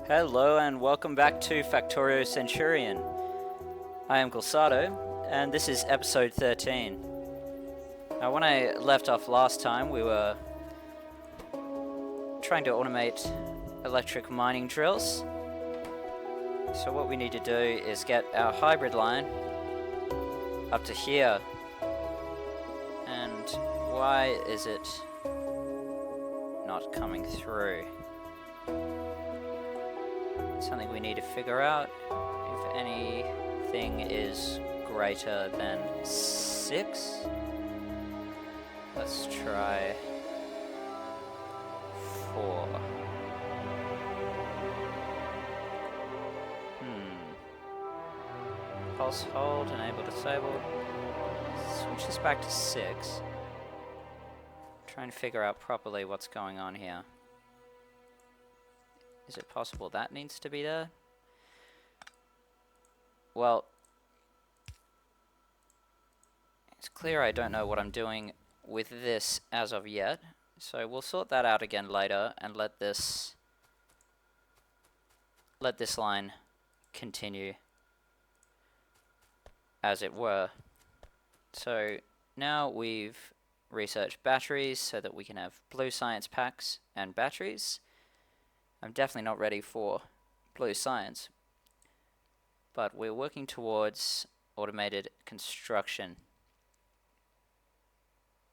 Hello and welcome back to Factorio Centurion. I am Glosado and this is episode 13. Now when I left off last time we were trying to automate electric mining drills. So what we need to do is get our hybrid line up to here. And why is it not coming through? Something we need to figure out. If anything is greater than 6, let's try 4. Pulse hold, enable, disable. Switch this back to 6. Trying to figure out properly what's going on here. Is it possible that needs to be there? Well, it's clear I don't know what I'm doing with this as of yet, so we'll sort that out again later and let this line continue as it were. So now we've researched batteries so that we can have blue science packs and batteries. I'm definitely not ready for blue science, but we're working towards automated construction.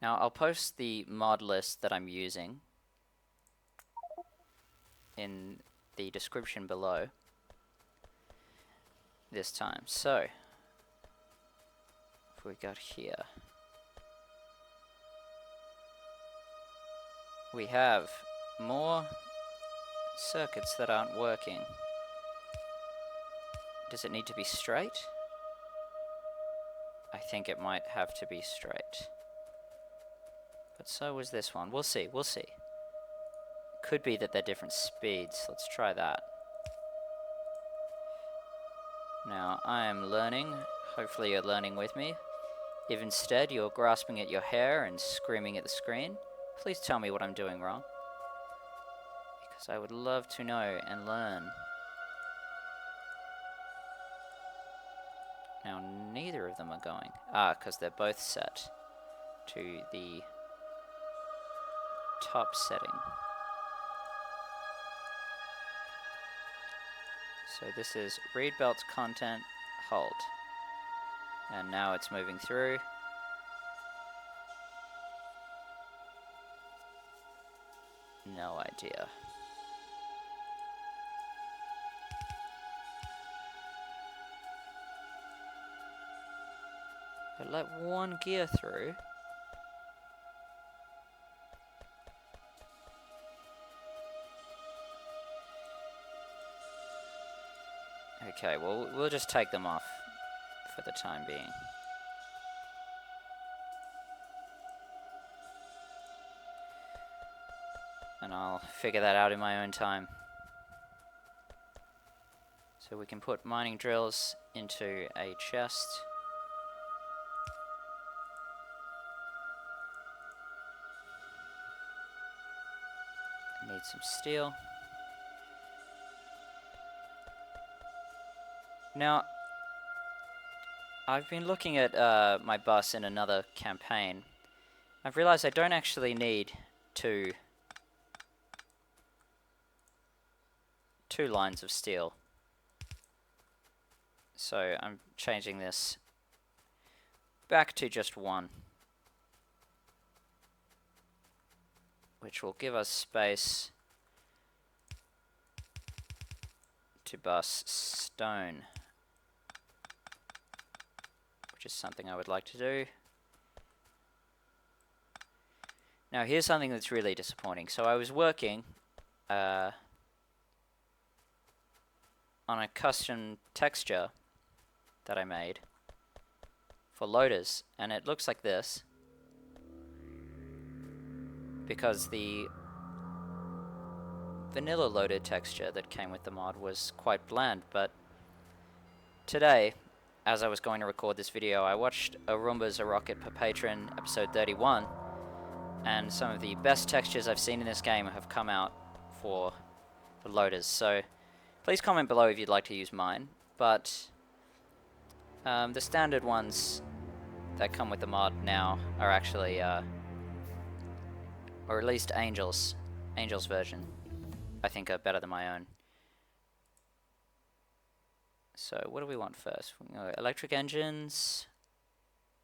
Now I'll post the mod list that I'm using in the description below this time. So, if we got here, we have more circuits that aren't working. Does it need to be straight? I think it might have to be straight. But so was this one. We'll see, we'll see. Could be that they're different speeds. Let's try that. Now, I am learning. Hopefully you're learning with me. If instead you're grasping at your hair and screaming at the screen, please tell me what I'm doing wrong. I would love to know and learn. Now neither of them are going. Because they're both set to the top setting. So this is read belts content, hold. And now it's moving through. No idea. Let one gear through. Okay, well, we'll just take them off for the time being. And I'll figure that out in my own time. So we can put mining drills into a chest. Need some steel. Now, I've been looking at my bus in another campaign. I've realized I don't actually need two lines of steel. So I'm changing this back to just one, which will give us space to bus stone, which is something I would like to do. Now here's something that's really disappointing. So I was working on a custom texture that I made for loaders, and it looks like this. Because the vanilla loaded texture that came with the mod was quite bland, but today, as I was going to record this video, I watched A Roomba's a Rocket per Patron episode 31, and some of the best textures I've seen in this game have come out for the loaders. So Please comment below if you'd like to use mine, but the standard ones that come with the mod now are actually, or at least Angel's version, I think are better than my own. So what do we want first? We can go electric engines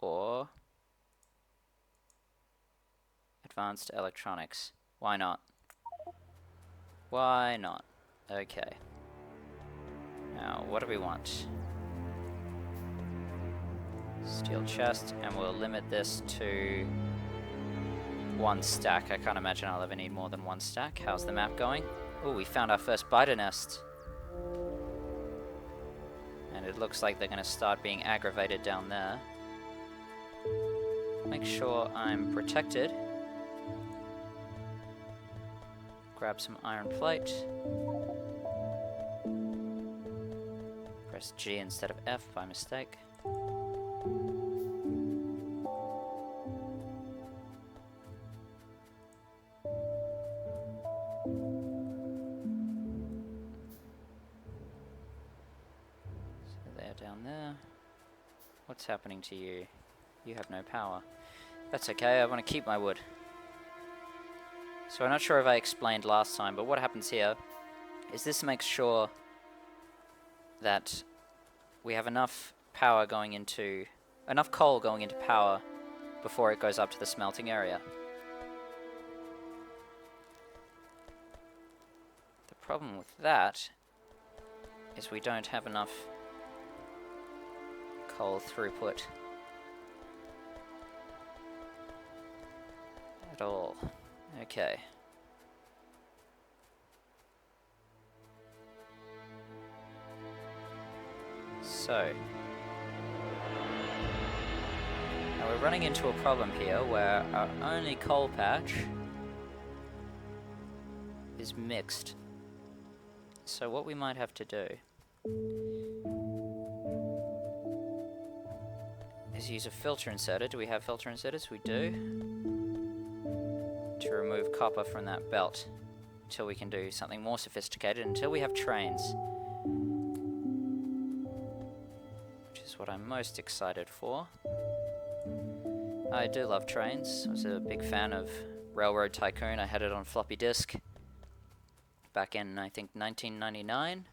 or advanced electronics. Why not? Why not? Okay. Now, what do we want? Steel chest, and we'll limit this to 1 stack. I can't imagine I'll ever need more than 1 stack. How's the map going? Oh, we found our first spider nest. And it looks like they're going to start being aggravated down there. Make sure I'm protected. Grab some iron plate. Press G instead of F by mistake. Down there. What's happening to you? You have no power. That's okay, I want to keep my wood. So I'm not sure if I explained last time, but what happens here is this makes sure that we have enough power going into, enough coal going into power before it goes up to the smelting area. The problem with that is we don't have enough coal throughput at all. Okay. So now we're running into a problem here where our only coal patch is mixed. So what we might have to do is use a filter inserter. Do we have filter inserters? We do. To remove copper from that belt until we can do something more sophisticated, until we have trains. Which is what I'm most excited for. I do love trains. I was a big fan of Railroad Tycoon. I had it on floppy disk back in, I think, 1999.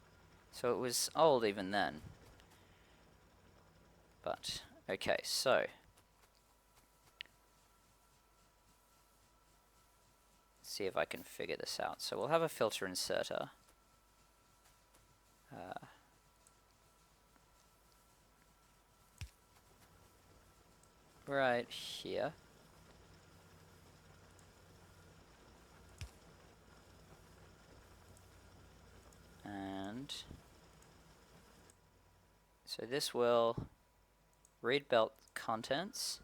So it was old even then. But okay, so let's see if I can figure this out. So we'll have a filter inserter. Right here. And so this will read belt contents.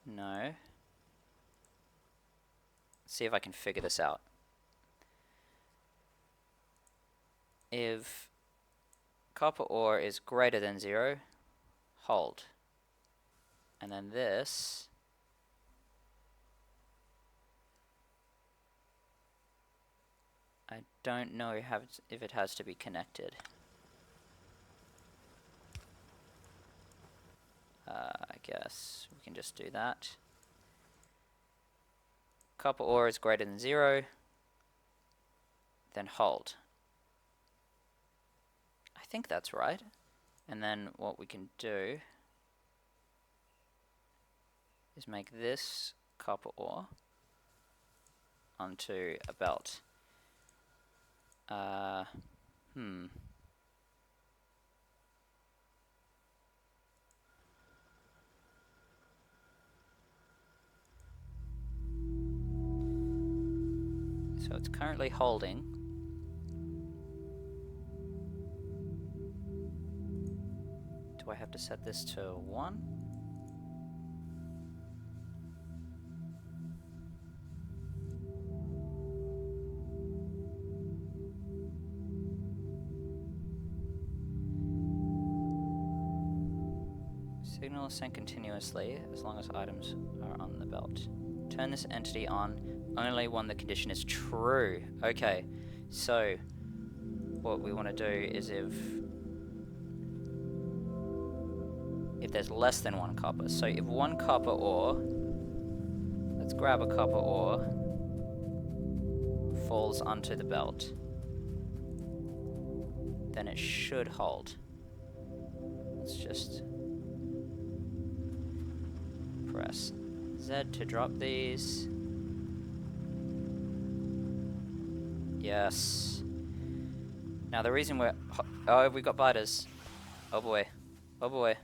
No. Let's see if I can figure this out. If copper ore is greater than 0, hold. And then this I don't know if it has to be connected. I guess we can just do that. Copper ore is greater than 0, then hold. I think that's right. And then what we can do is make this copper ore onto a belt. So it's currently holding. Do I have to set this to 1? Signal is sent continuously as long as items are on the belt. Turn this entity on only when the condition is true. Okay, So what we want to do is if there's less than one copper. So if one copper ore, let's grab a copper ore, falls onto the belt, then it should hold. Let's just press Z to drop these. Yes. Now the reason we're... Oh, we got biters. Oh boy. Oh boy.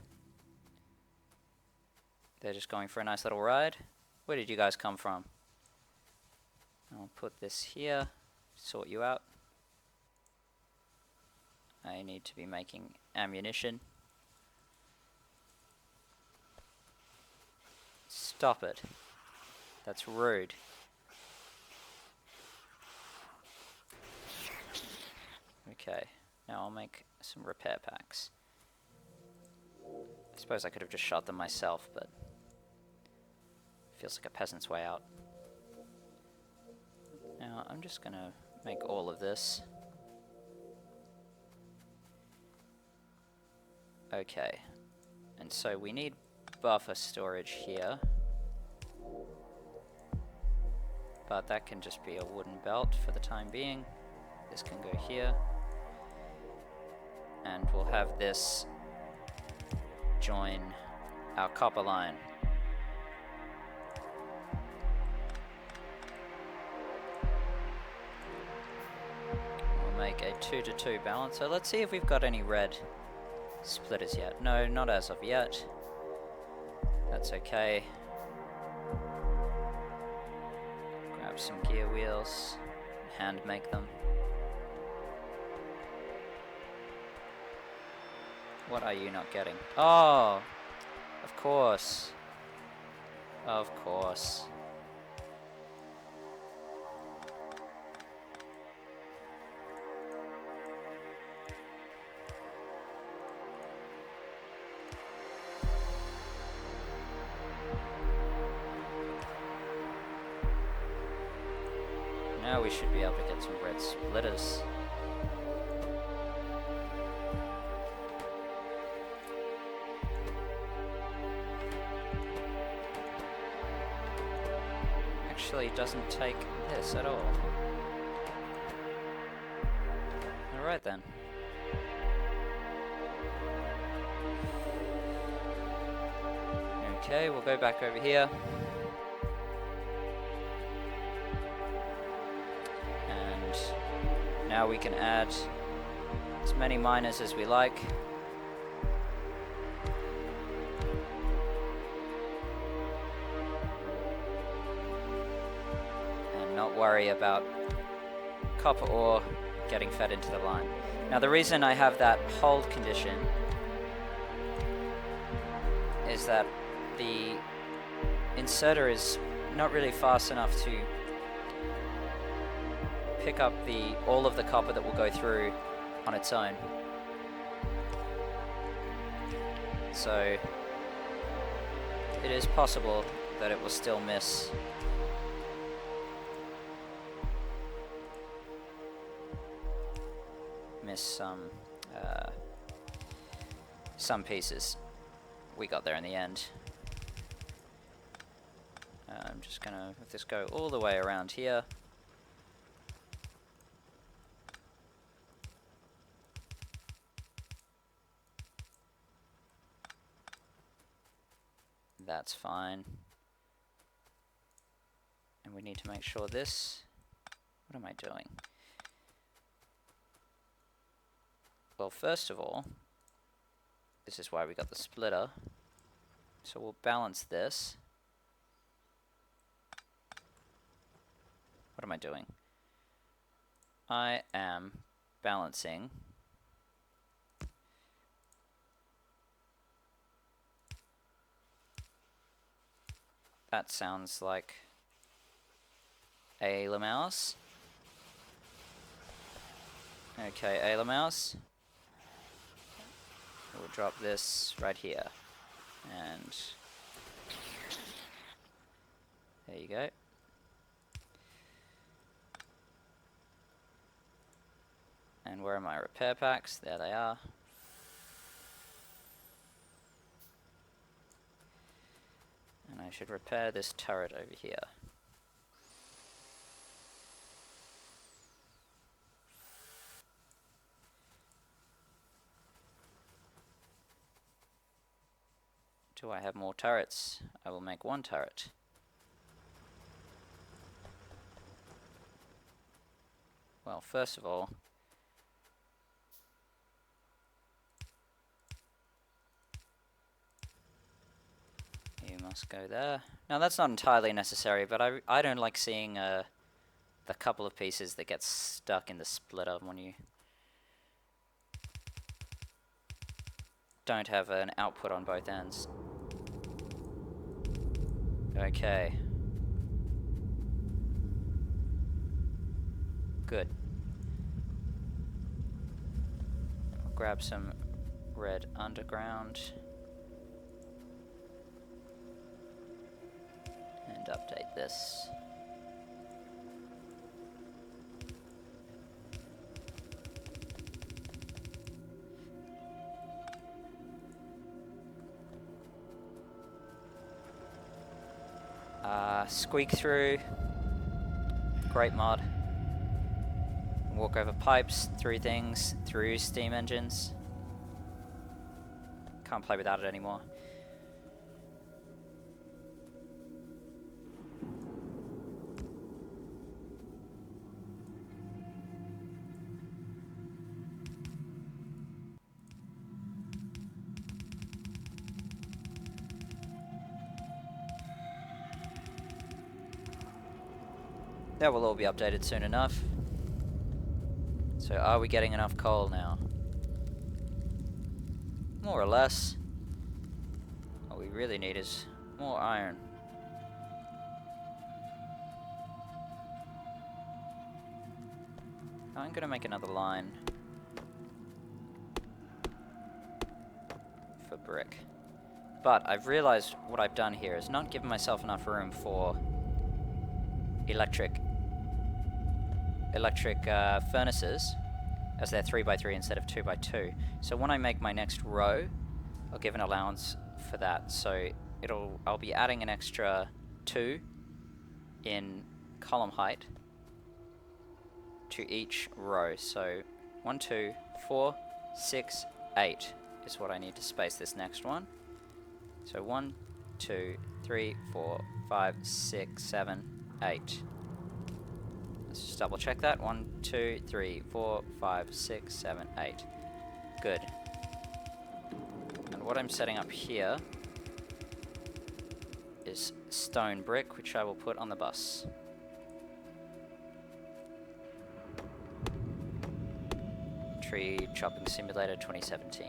They're just going for a nice little ride. Where did you guys come from? I'll put this here. Sort you out. I need to be making ammunition. Stop it. That's rude. Okay, now I'll make some repair packs. I suppose I could have just shot them myself, but feels like a peasant's way out. Now I'm just gonna make all of this. Okay, and so we need buffer storage here, but that can just be a wooden belt for the time being. This can go here, and we'll have this join our copper line. We'll make a 2-to-2 balance. So let's see if we've got any red splitters yet. No, not as of yet. That's okay. Grab some gear wheels, hand make them. What are you not getting? Oh, of course. Of course. Now we should be able to get some red splitters. Actually doesn't take this at all. Alright then. Okay, we'll go back over here. And now we can add as many miners as we like. Not worry about copper ore getting fed into the line. Now the reason I have that hold condition is that the inserter is not really fast enough to pick up all of the copper that will go through on its own. So it is possible that it will still miss some pieces. We got there in the end. I'm just gonna let this go all the way around here. That's fine. And we need to make sure this... What am I doing? Well, first of all, this is why we got the splitter. So we'll balance this. What am I doing? I am balancing that sounds like a mouse. Okay, Ayla mouse. We'll drop this right here. And there you go. And where are my repair packs? There they are. And I should repair this turret over here. Do I have more turrets? I will make one turret. Well, first of all, you must go there. Now that's not entirely necessary, but I don't like seeing the couple of pieces that get stuck in the splitter when you don't have an output on both ends. Okay. Good. I'll grab some red underground and update this. Squeak Through, great mod. Walk over pipes, through things, through steam engines. Can't play without it anymore. That will all be updated soon enough. So are we getting enough coal now? More or less. What we really need is more iron. I'm gonna make another line for brick. But I've realized what I've done here is not given myself enough room for electric furnaces, as they're 3x3 instead of 2x2. So when I make my next row, I'll give an allowance for that. So I'll be adding an extra 2 in column height to each row. So 1, 2, 4, 6, 8 is what I need to space this next one. So 1, 2, 3, 4, 5, 6, 7, 8. Let's just double check that. 1, 2, 3, 4, 5, 6, 7, 8. Good. And what I'm setting up here is stone brick, which I will put on the bus. Tree Chopping Simulator 2017.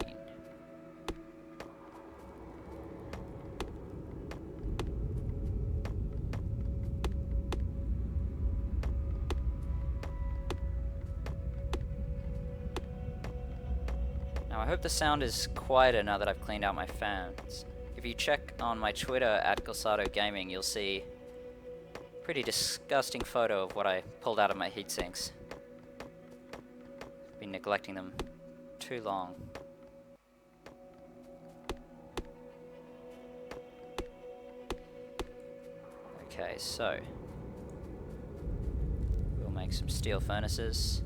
Now I hope the sound is quieter now that I've cleaned out my fans. If you check on my Twitter at Gosado Gaming, you'll see a pretty disgusting photo of what I pulled out of my heat sinks. Been neglecting them too long. Okay, so we'll make some steel furnaces.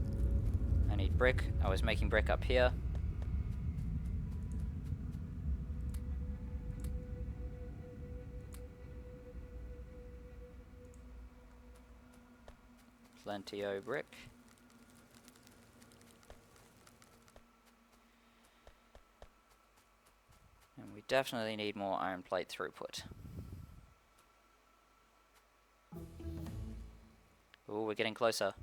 I need brick. I was making brick up here. Plenty of brick. And we definitely need more iron plate throughput. Ooh, we're getting closer.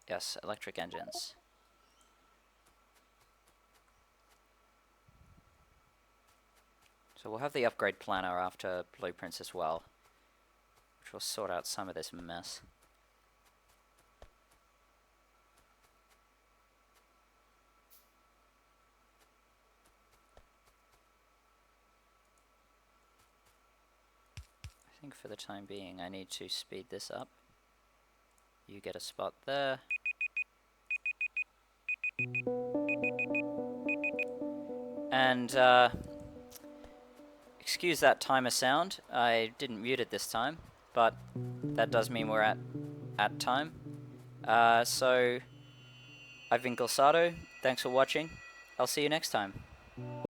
Yes, electric engines. So we'll have the upgrade planner after blueprints as well, which will sort out some of this mess. I think for the time being I need to speed this up. You get a spot there. And excuse that timer sound. I didn't mute it this time, but that does mean we're at time. So I've been Glosado. Thanks for watching. I'll see you next time.